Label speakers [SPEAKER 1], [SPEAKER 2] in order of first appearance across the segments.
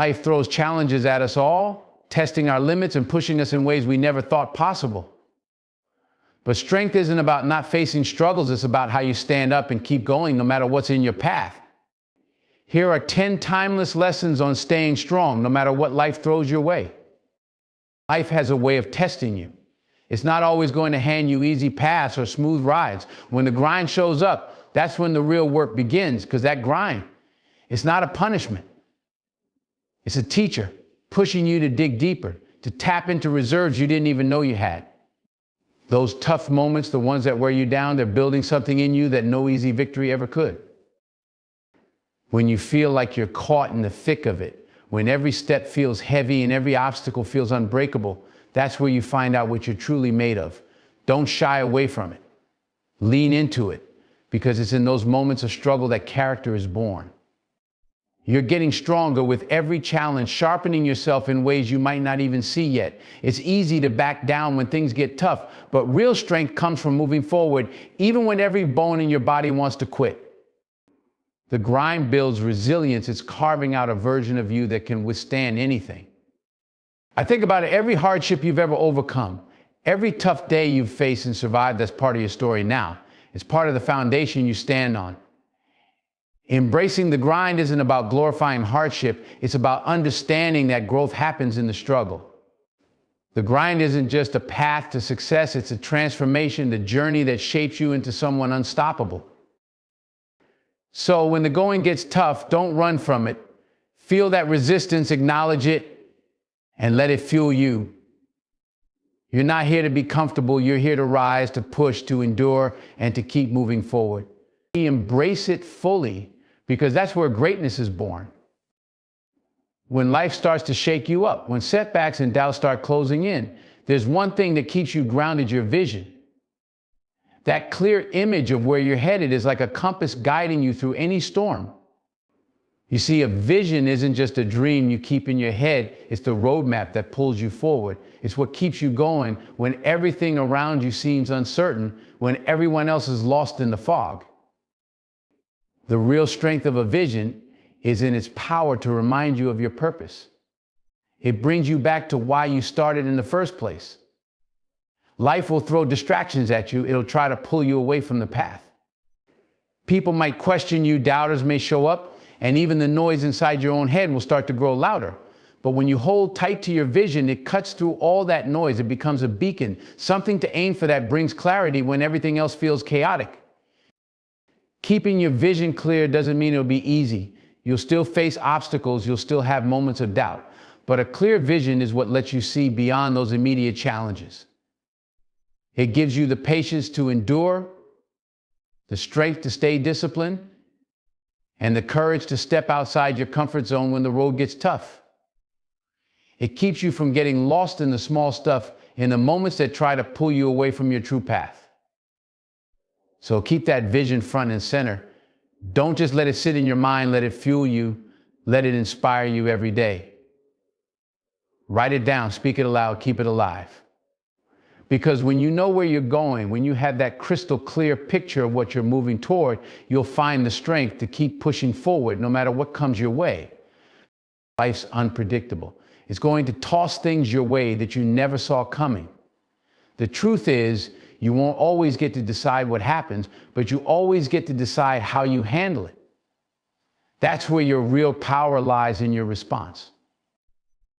[SPEAKER 1] Life throws challenges at us all, testing our limits and pushing us in ways we never thought possible. But strength isn't about not facing struggles, it's about how you stand up and keep going no matter what's in your path. Here are 10 timeless lessons on staying strong no matter what life throws your way. Life has a way of testing you. It's not always going to hand you easy paths or smooth rides. When the grind shows up, that's when the real work begins, because that grind, it's not a punishment. It's a teacher pushing you to dig deeper, to tap into reserves you didn't even know you had. Those tough moments, the ones that wear you down, they're building something in you that no easy victory ever could. When you feel like you're caught in the thick of it, when every step feels heavy and every obstacle feels unbreakable, that's where you find out what you're truly made of. Don't shy away from it. Lean into it, because it's in those moments of struggle that character is born. You're getting stronger with every challenge, sharpening yourself in ways you might not even see yet. It's easy to back down when things get tough, but real strength comes from moving forward, even when every bone in your body wants to quit. The grind builds resilience. It's carving out a version of you that can withstand anything. I think about it, every hardship you've ever overcome, every tough day you've faced and survived, that's part of your story now. It's part of the foundation you stand on. Embracing the grind isn't about glorifying hardship. It's about understanding that growth happens in the struggle. The grind isn't just a path to success. It's a transformation, the journey that shapes you into someone unstoppable. So when the going gets tough, don't run from it. Feel that resistance, acknowledge it, and let it fuel you. You're not here to be comfortable. You're here to rise, to push, to endure, and to keep moving forward. Embrace it fully, because that's where greatness is born. When life starts to shake you up, when setbacks and doubts start closing in, there's one thing that keeps you grounded: your vision. That clear image of where you're headed is like a compass guiding you through any storm. You see, a vision isn't just a dream you keep in your head. It's the roadmap that pulls you forward. It's what keeps you going when everything around you seems uncertain, when everyone else is lost in the fog. The real strength of a vision is in its power to remind you of your purpose. It brings you back to why you started in the first place. Life will throw distractions at you. It'll try to pull you away from the path. People might question you, doubters may show up, and even the noise inside your own head will start to grow louder. But when you hold tight to your vision, it cuts through all that noise. It becomes a beacon, something to aim for that brings clarity when everything else feels chaotic. Keeping your vision clear doesn't mean it'll be easy. You'll still face obstacles. You'll still have moments of doubt. But a clear vision is what lets you see beyond those immediate challenges. It gives you the patience to endure, the strength to stay disciplined, and the courage to step outside your comfort zone when the road gets tough. It keeps you from getting lost in the small stuff, in the moments that try to pull you away from your true path. So keep that vision front and center. Don't just let it sit in your mind, let it fuel you, let it inspire you every day. Write it down, speak it aloud, keep it alive. Because when you know where you're going, when you have that crystal clear picture of what you're moving toward, you'll find the strength to keep pushing forward no matter what comes your way. Life's unpredictable. It's going to toss things your way that you never saw coming. The truth is, you won't always get to decide what happens, but you always get to decide how you handle it. That's where your real power lies, in your response.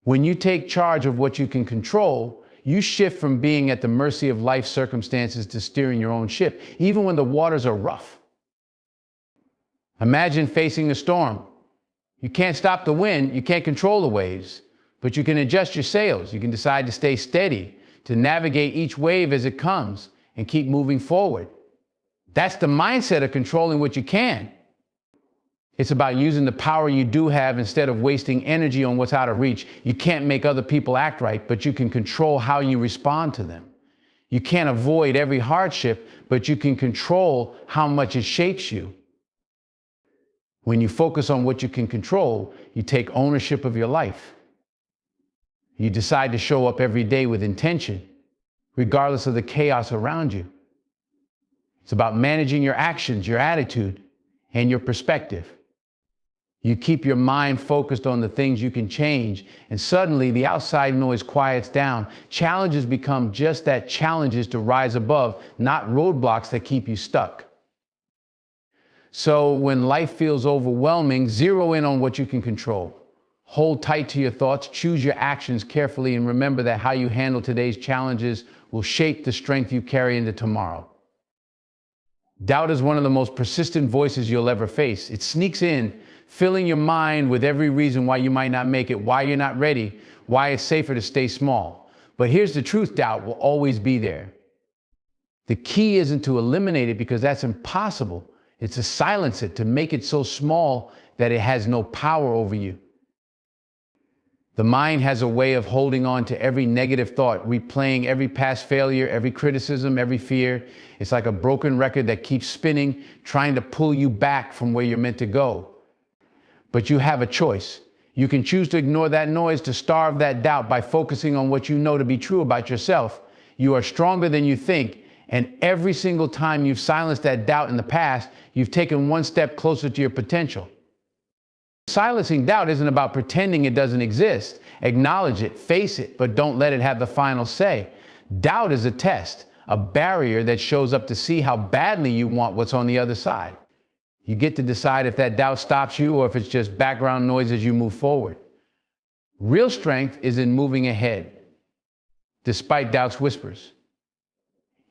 [SPEAKER 1] When you take charge of what you can control, you shift from being at the mercy of life's circumstances to steering your own ship, even when the waters are rough. Imagine facing a storm. You can't stop the wind, you can't control the waves, but you can adjust your sails. You can decide to stay steady, to navigate each wave as it comes, and keep moving forward. That's the mindset of controlling what you can. It's about using the power you do have instead of wasting energy on what's out of reach. You can't make other people act right, but you can control how you respond to them. You can't avoid every hardship, but you can control how much it shapes you. When you focus on what you can control, you take ownership of your life. You decide to show up every day with intention, regardless of the chaos around you. It's about managing your actions, your attitude, and your perspective. You keep your mind focused on the things you can change, and suddenly the outside noise quiets down. Challenges become just that, challenges to rise above, not roadblocks that keep you stuck. So when life feels overwhelming, zero in on what you can control. Hold tight to your thoughts, choose your actions carefully, and remember that how you handle today's challenges will shape the strength you carry into tomorrow. Doubt is one of the most persistent voices you'll ever face. It sneaks in, filling your mind with every reason why you might not make it, why you're not ready, why it's safer to stay small. But here's the truth: doubt will always be there. The key isn't to eliminate it, because that's impossible. It's to silence it, to make it so small that it has no power over you. The mind has a way of holding on to every negative thought, replaying every past failure, every criticism, every fear. It's like a broken record that keeps spinning, trying to pull you back from where you're meant to go. But you have a choice. You can choose to ignore that noise, to starve that doubt by focusing on what you know to be true about yourself. You are stronger than you think, and every single time you've silenced that doubt in the past, you've taken one step closer to your potential. Silencing doubt isn't about pretending it doesn't exist. Acknowledge it, face it, but don't let it have the final say. Doubt is a test, a barrier that shows up to see how badly you want what's on the other side. You get to decide if that doubt stops you or if it's just background noise as you move forward. Real strength is in moving ahead, despite doubt's whispers.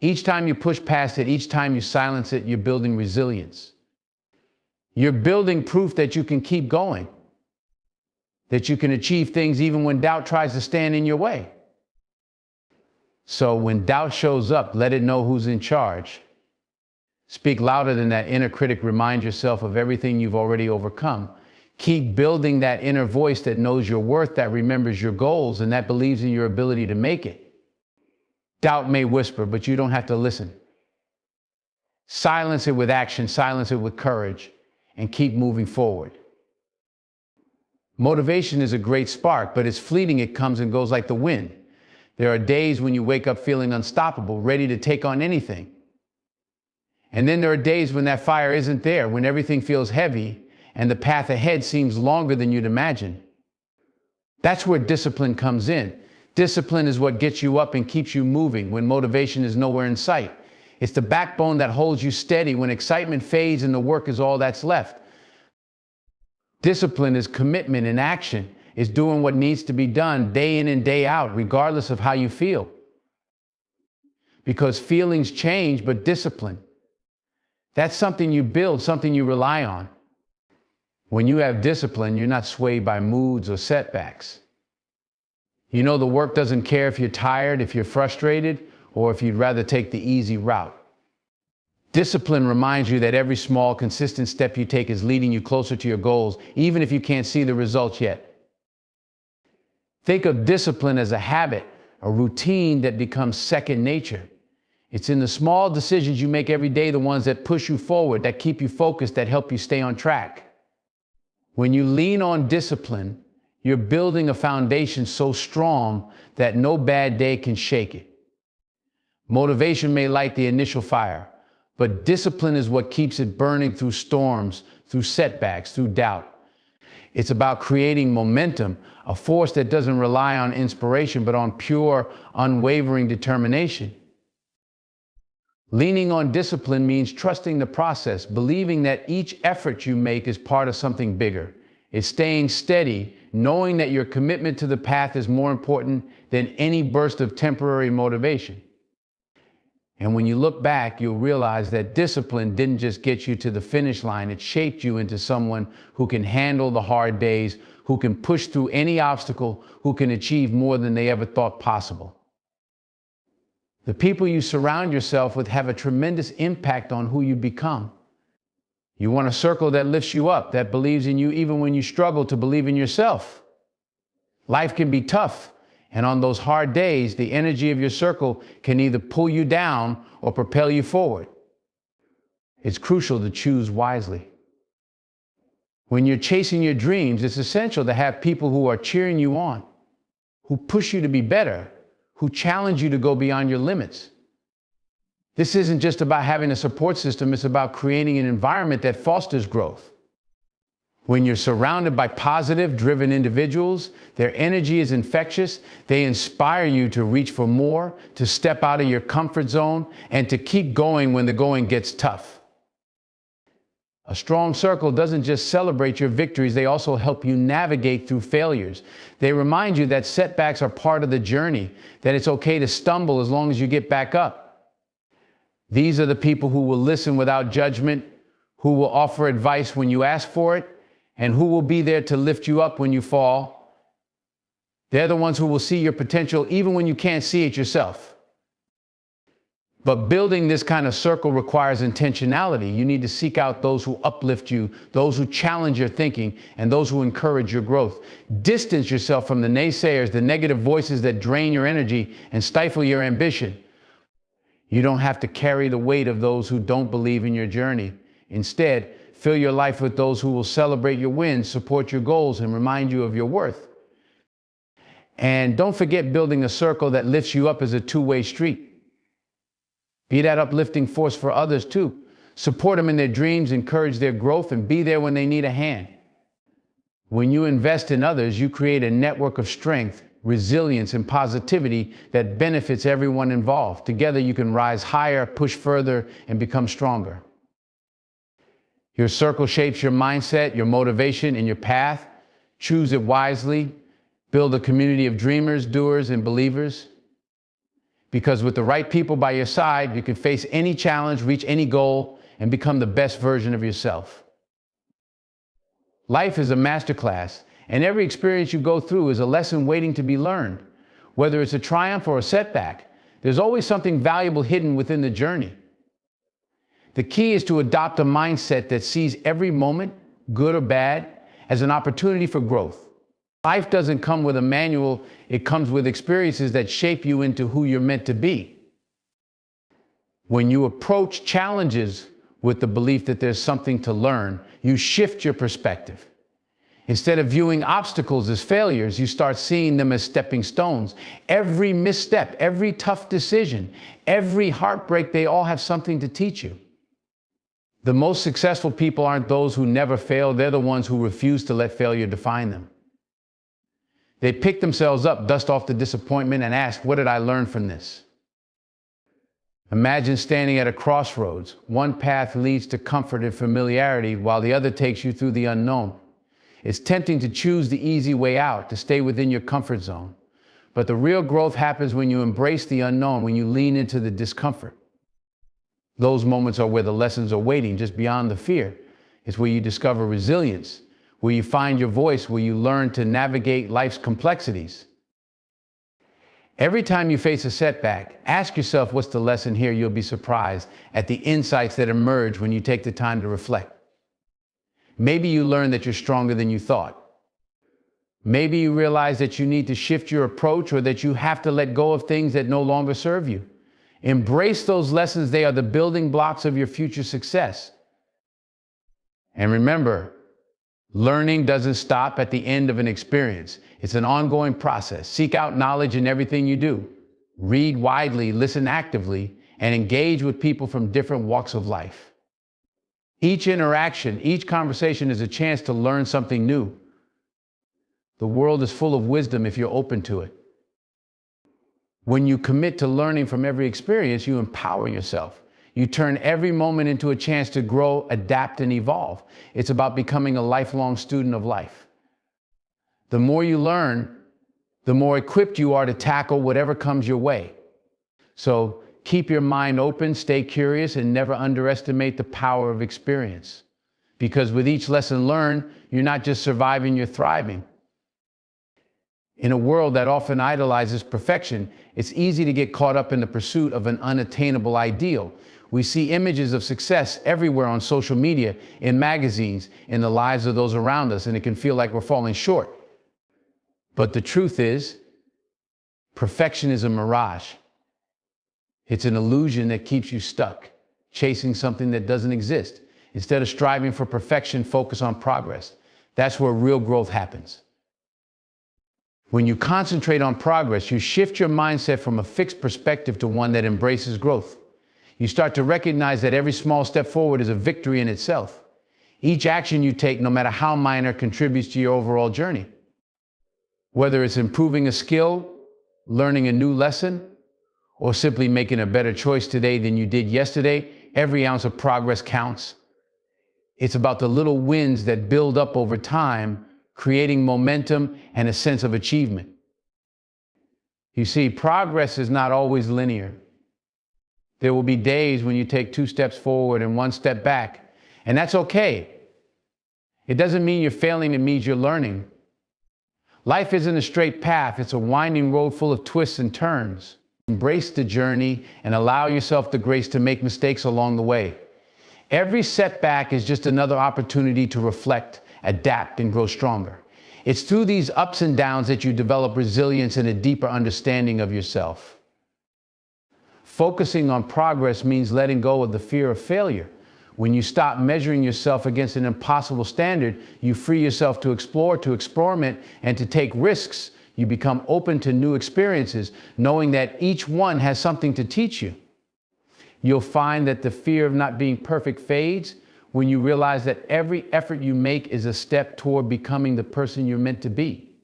[SPEAKER 1] Each time you push past it, each time you silence it, you're building resilience. You're building proof that you can keep going, that you can achieve things even when doubt tries to stand in your way. So when doubt shows up, let it know who's in charge. Speak louder than that inner critic. Remind yourself of everything you've already overcome. Keep building that inner voice that knows your worth, that remembers your goals, and that believes in your ability to make it. Doubt may whisper, but you don't have to listen. Silence it with action, silence it with courage, and keep moving forward. Motivation is a great spark, but it's fleeting. It comes and goes like the wind. There are days when you wake up feeling unstoppable, ready to take on anything. And then there are days when that fire isn't there, when everything feels heavy and the path ahead seems longer than you'd imagine. That's where discipline comes in. Discipline is what gets you up and keeps you moving when motivation is nowhere in sight. It's the backbone that holds you steady when excitement fades and the work is all that's left. Discipline is commitment in action. It's doing what needs to be done day in and day out, regardless of how you feel. Because feelings change, but discipline, that's something you build, something you rely on. When you have discipline, you're not swayed by moods or setbacks. You know the work doesn't care if you're tired, if you're frustrated, or if you'd rather take the easy route. Discipline reminds you that every small, consistent step you take is leading you closer to your goals, even if you can't see the results yet. Think of discipline as a habit, a routine that becomes second nature. It's in the small decisions you make every day, the ones that push you forward, that keep you focused, that help you stay on track. When you lean on discipline, you're building a foundation so strong that no bad day can shake it. Motivation may light the initial fire, but discipline is what keeps it burning through storms, through setbacks, through doubt. It's about creating momentum, a force that doesn't rely on inspiration, but on pure, unwavering determination. Leaning on discipline means trusting the process, believing that each effort you make is part of something bigger. It's staying steady, knowing that your commitment to the path is more important than any burst of temporary motivation. And when you look back, you'll realize that discipline didn't just get you to the finish line, it shaped you into someone who can handle the hard days, who can push through any obstacle, who can achieve more than they ever thought possible. The people you surround yourself with have a tremendous impact on who you become. You want a circle that lifts you up, that believes in you even when you struggle to believe in yourself. Life can be tough, and on those hard days, the energy of your circle can either pull you down or propel you forward. It's crucial to choose wisely. When you're chasing your dreams, it's essential to have people who are cheering you on, who push you to be better, who challenge you to go beyond your limits. This isn't just about having a support system, it's about creating an environment that fosters growth. When you're surrounded by positive, driven individuals, their energy is infectious. They inspire you to reach for more, to step out of your comfort zone, and to keep going when the going gets tough. A strong circle doesn't just celebrate your victories, they also help you navigate through failures. They remind you that setbacks are part of the journey, that it's okay to stumble as long as you get back up. These are the people who will listen without judgment, who will offer advice when you ask for it, and who will be there to lift you up when you fall. They're the ones who will see your potential even when you can't see it yourself. But building this kind of circle requires intentionality. You need to seek out those who uplift you, those who challenge your thinking, and those who encourage your growth. Distance yourself from the naysayers, the negative voices that drain your energy and stifle your ambition. You don't have to carry the weight of those who don't believe in your journey. Instead, fill your life with those who will celebrate your wins, support your goals, and remind you of your worth. And don't forget building a circle that lifts you up as a two-way street. Be that uplifting force for others too. Support them in their dreams, encourage their growth, and be there when they need a hand. When you invest in others, you create a network of strength, resilience, and positivity that benefits everyone involved. Together you can rise higher, push further, and become stronger. Your circle shapes your mindset, your motivation, and your path. Choose it wisely. Build a community of dreamers, doers, and believers. Because with the right people by your side, you can face any challenge, reach any goal, and become the best version of yourself. Life is a masterclass, and every experience you go through is a lesson waiting to be learned. Whether it's a triumph or a setback, there's always something valuable hidden within the journey. The key is to adopt a mindset that sees every moment, good or bad, as an opportunity for growth. Life doesn't come with a manual, it comes with experiences that shape you into who you're meant to be. When you approach challenges with the belief that there's something to learn, you shift your perspective. Instead of viewing obstacles as failures, you start seeing them as stepping stones. Every misstep, every tough decision, every heartbreak, they all have something to teach you. The most successful people aren't those who never fail, they're the ones who refuse to let failure define them. They pick themselves up, dust off the disappointment, and ask, what did I learn from this? Imagine standing at a crossroads. One path leads to comfort and familiarity, while the other takes you through the unknown. It's tempting to choose the easy way out, to stay within your comfort zone. But the real growth happens when you embrace the unknown, when you lean into the discomfort. Those moments are where the lessons are waiting, just beyond the fear. It's where you discover resilience, where you find your voice, where you learn to navigate life's complexities. Every time you face a setback, ask yourself, what's the lesson here? You'll be surprised at the insights that emerge when you take the time to reflect. Maybe you learn that you're stronger than you thought. Maybe you realize that you need to shift your approach, or that you have to let go of things that no longer serve you. Embrace those lessons. They are the building blocks of your future success. And remember, learning doesn't stop at the end of an experience. It's an ongoing process. Seek out knowledge in everything you do. Read widely, listen actively, and engage with people from different walks of life. Each interaction, each conversation is a chance to learn something new. The world is full of wisdom if you're open to it. When you commit to learning from every experience, you empower yourself. You turn every moment into a chance to grow, adapt, and evolve. It's about becoming a lifelong student of life. The more you learn, the more equipped you are to tackle whatever comes your way. So keep your mind open, stay curious, and never underestimate the power of experience. Because with each lesson learned, you're not just surviving, you're thriving. In a world that often idolizes perfection, it's easy to get caught up in the pursuit of an unattainable ideal. We see images of success everywhere on social media, in magazines, in the lives of those around us, and it can feel like we're falling short. But the truth is, perfection is a mirage. It's an illusion that keeps you stuck, chasing something that doesn't exist. Instead of striving for perfection, focus on progress. That's where real growth happens. When you concentrate on progress, you shift your mindset from a fixed perspective to one that embraces growth. You start to recognize that every small step forward is a victory in itself. Each action you take, no matter how minor, contributes to your overall journey. Whether it's improving a skill, learning a new lesson, or simply making a better choice today than you did yesterday, every ounce of progress counts. It's about the little wins that build up over time, creating momentum and a sense of achievement. You see, progress is not always linear. There will be days when you take 2 steps forward and 1 step back, and that's okay. It doesn't mean you're failing, it means you're learning. Life isn't a straight path, it's a winding road full of twists and turns. Embrace the journey and allow yourself the grace to make mistakes along the way. Every setback is just another opportunity to reflect, adapt, and grow stronger. It's through these ups and downs that you develop resilience and a deeper understanding of yourself. Focusing on progress means letting go of the fear of failure. When you stop measuring yourself against an impossible standard, you free yourself to explore, to experiment, and to take risks. You become open to new experiences, knowing that each one has something to teach you. You'll find that the fear of not being perfect fades when you realize that every effort you make is a step toward becoming the person you're meant to be.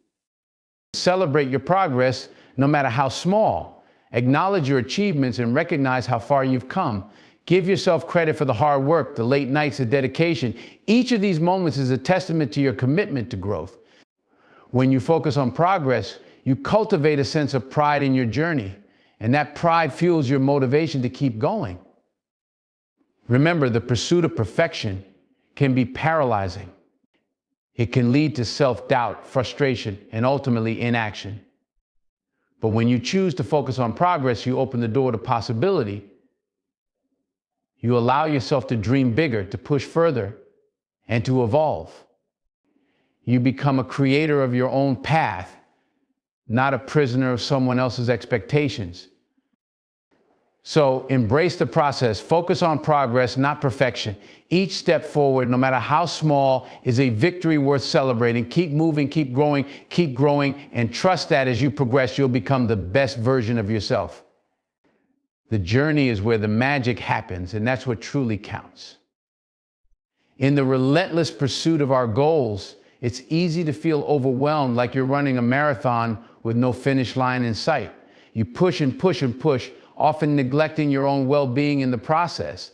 [SPEAKER 1] Celebrate your progress, no matter how small. Acknowledge your achievements and recognize how far you've come. Give yourself credit for the hard work, the late nights, the dedication. Each of these moments is a testament to your commitment to growth. When you focus on progress, you cultivate a sense of pride in your journey, and that pride fuels your motivation to keep going. Remember, the pursuit of perfection can be paralyzing. It can lead to self-doubt, frustration, and ultimately inaction. But when you choose to focus on progress, you open the door to possibility. You allow yourself to dream bigger, to push further, and to evolve. You become a creator of your own path, not a prisoner of someone else's expectations. So embrace the process. Focus on progress, not perfection. Each step forward, no matter how small, is a victory worth celebrating. Keep moving, keep growing, and trust that as you progress, you'll become the best version of yourself. The journey is where the magic happens, and that's what truly counts. In the relentless pursuit of our goals, it's easy to feel overwhelmed, like you're running a marathon with no finish line in sight. You push and push and push, often neglecting your own well-being in the process.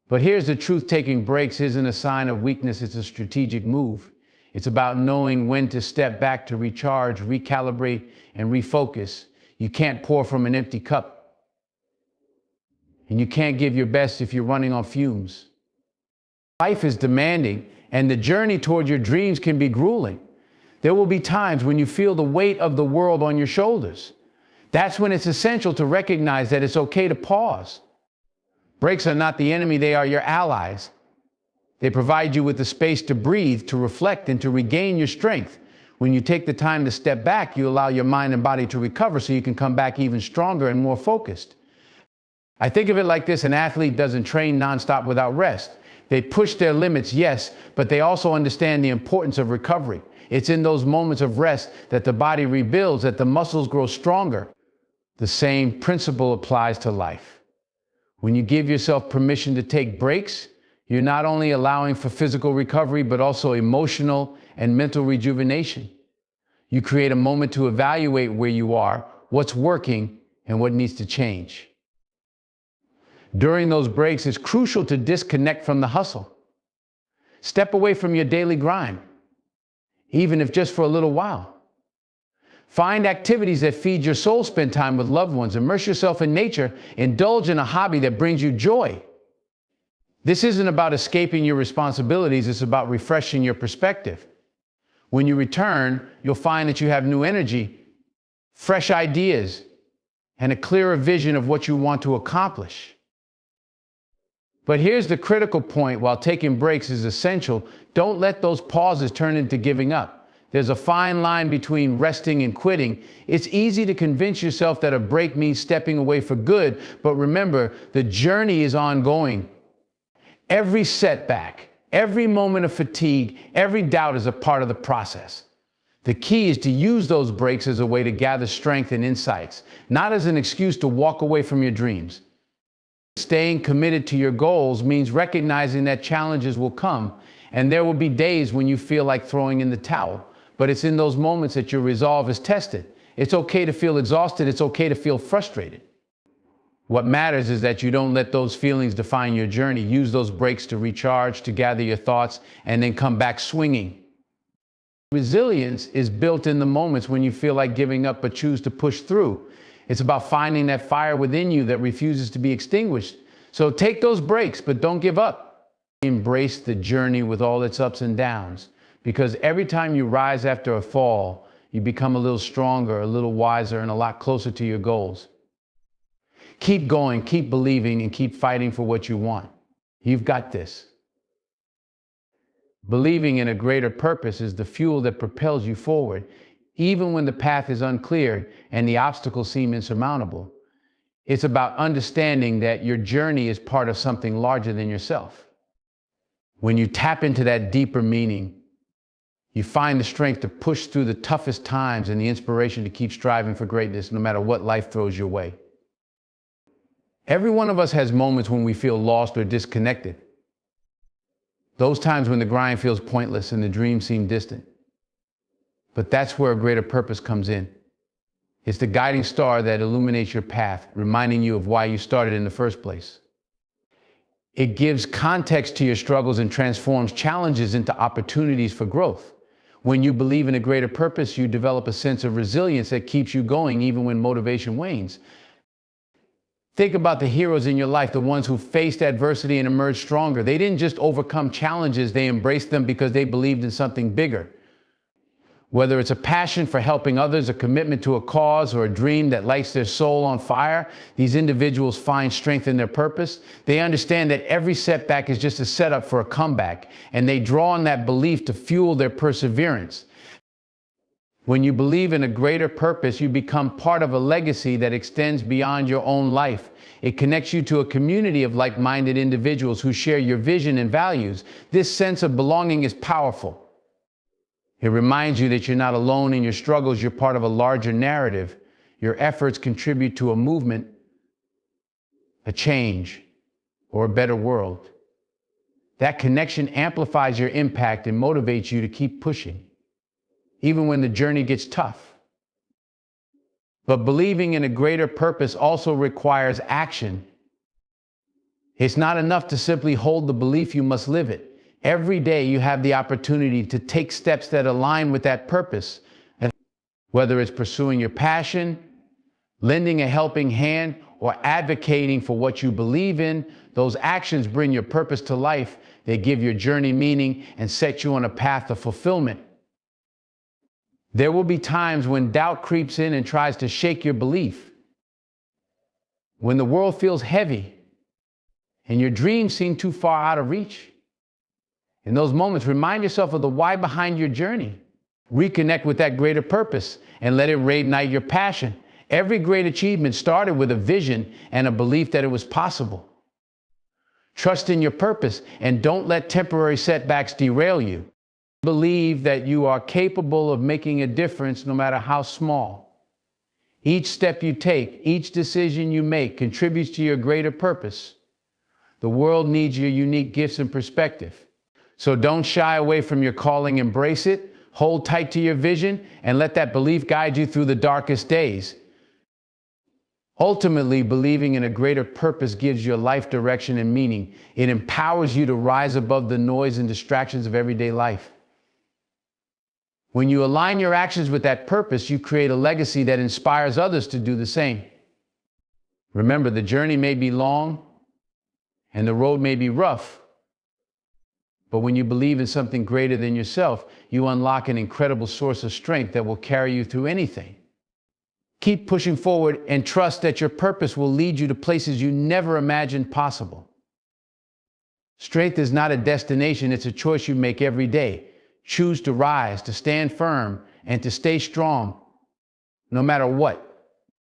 [SPEAKER 1] But here's the truth: taking breaks isn't a sign of weakness, it's a strategic move. It's about knowing when to step back to recharge, recalibrate, and refocus. You can't pour from an empty cup. And you can't give your best if you're running on fumes. Life is demanding, and the journey toward your dreams can be grueling. There will be times when you feel the weight of the world on your shoulders. That's when it's essential to recognize that it's okay to pause. Breaks are not the enemy, they are your allies. They provide you with the space to breathe, to reflect, and to regain your strength. When you take the time to step back, you allow your mind and body to recover so you can come back even stronger and more focused. I think of it like this: an athlete doesn't train nonstop without rest. They push their limits, yes, but they also understand the importance of recovery. It's in those moments of rest that the body rebuilds, that the muscles grow stronger. The same principle applies to life. When you give yourself permission to take breaks, you're not only allowing for physical recovery, but also emotional and mental rejuvenation. You create a moment to evaluate where you are, what's working, and what needs to change. During those breaks, it's crucial to disconnect from the hustle. Step away from your daily grind, even if just for a little while. Find activities that feed your soul. Spend time with loved ones. Immerse yourself in nature. Indulge in a hobby that brings you joy. This isn't about escaping your responsibilities. It's about refreshing your perspective. When you return, you'll find that you have new energy, fresh ideas, and a clearer vision of what you want to accomplish. But here's the critical point: while taking breaks is essential, don't let those pauses turn into giving up. There's a fine line between resting and quitting. It's easy to convince yourself that a break means stepping away for good, but remember, the journey is ongoing. Every setback, every moment of fatigue, every doubt is a part of the process. The key is to use those breaks as a way to gather strength and insights, not as an excuse to walk away from your dreams. Staying committed to your goals means recognizing that challenges will come, and there will be days when you feel like throwing in the towel. But it's in those moments that your resolve is tested. It's okay to feel exhausted. It's okay to feel frustrated. What matters is that you don't let those feelings define your journey. Use those breaks to recharge, to gather your thoughts, and then come back swinging. Resilience is built in the moments when you feel like giving up but choose to push through. It's about finding that fire within you that refuses to be extinguished. So take those breaks, but don't give up. Embrace the journey with all its ups and downs, because every time you rise after a fall, you become a little stronger, a little wiser, and a lot closer to your goals. Keep going, keep believing, and keep fighting for what you want. You've got this. Believing in a greater purpose is the fuel that propels you forward, even when the path is unclear and the obstacles seem insurmountable. It's about understanding that your journey is part of something larger than yourself. When you tap into that deeper meaning, you find the strength to push through the toughest times and the inspiration to keep striving for greatness no matter what life throws your way. Every one of us has moments when we feel lost or disconnected. Those times when the grind feels pointless and the dreams seem distant. But that's where a greater purpose comes in. It's the guiding star that illuminates your path, reminding you of why you started in the first place. It gives context to your struggles and transforms challenges into opportunities for growth. When you believe in a greater purpose, you develop a sense of resilience that keeps you going even when motivation wanes. Think about the heroes in your life, the ones who faced adversity and emerged stronger. They didn't just overcome challenges, they embraced them because they believed in something bigger. Whether it's a passion for helping others, a commitment to a cause, or a dream that lights their soul on fire, these individuals find strength in their purpose. They understand that every setback is just a setup for a comeback, and they draw on that belief to fuel their perseverance. When you believe in a greater purpose, you become part of a legacy that extends beyond your own life. It connects you to a community of like-minded individuals who share your vision and values. This sense of belonging is powerful. It reminds you that you're not alone in your struggles. You're part of a larger narrative. Your efforts contribute to a movement, a change, or a better world. That connection amplifies your impact and motivates you to keep pushing, even when the journey gets tough. But believing in a greater purpose also requires action. It's not enough to simply hold the belief, you must live it. Every day you have the opportunity to take steps that align with that purpose. And whether it's pursuing your passion, lending a helping hand, or advocating for what you believe in, those actions bring your purpose to life. They give your journey meaning and set you on a path of fulfillment. There will be times when doubt creeps in and tries to shake your belief. When the world feels heavy and your dreams seem too far out of reach. In those moments, remind yourself of the why behind your journey. Reconnect with that greater purpose and let it reignite your passion. Every great achievement started with a vision and a belief that it was possible. Trust in your purpose and don't let temporary setbacks derail you. Believe that you are capable of making a difference no matter how small. Each step you take, each decision you make contributes to your greater purpose. The world needs your unique gifts and perspective. So don't shy away from your calling, embrace it, hold tight to your vision, and let that belief guide you through the darkest days. Ultimately, believing in a greater purpose gives your life direction and meaning. It empowers you to rise above the noise and distractions of everyday life. When you align your actions with that purpose, you create a legacy that inspires others to do the same. Remember, the journey may be long and the road may be rough, but when you believe in something greater than yourself, you unlock an incredible source of strength that will carry you through anything. Keep pushing forward and trust that your purpose will lead you to places you never imagined possible. Strength is not a destination, it's a choice you make every day. Choose to rise, to stand firm, and to stay strong, no matter what.